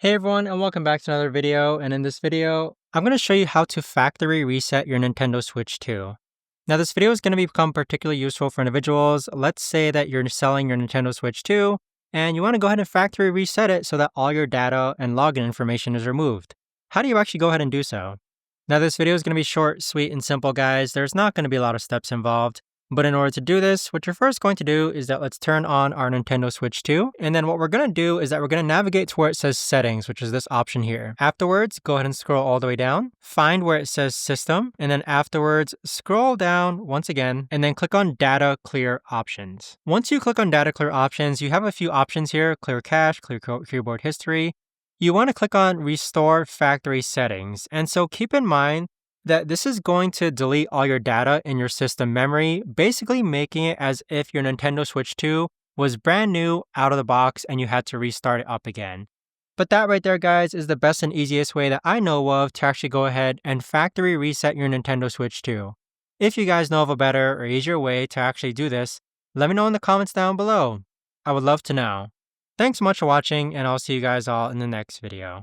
Hey everyone, and welcome back to another video. And in this video, I'm going to show you how to factory reset your Nintendo Switch 2. Now this video is going to become particularly useful for individuals. Let's say that you're selling your Nintendo Switch 2 and you want to go ahead and factory reset it so that all your data and login information is removed. How do you actually go ahead and do so? Now this video is going to be short, sweet, and simple, guys. There's not going to be a lot of steps involved. But in order to do this, what you're first going to do is that let's turn on our Nintendo Switch 2. And then what we're going to do is that we're going to navigate to where it says settings, which is this option here. Afterwards, go ahead and scroll all the way down, find where it says system, and then afterwards, scroll down once again, and then click on data clear options. Once you click on data clear options, you have a few options here: clear cache, clear keyboard history. You want to click on restore factory settings. And so keep in mind that this is going to delete all your data in your system memory, basically making it as if your Nintendo Switch 2 was brand new out of the box and you had to restart it up again. But that right there, guys, is the best and easiest way that I know of to actually go ahead and factory reset your Nintendo Switch 2. If you guys know of a better or easier way to actually do this, let me know in the comments down below. I would love to know. Thanks so much for watching, and I'll see you guys all in the next video.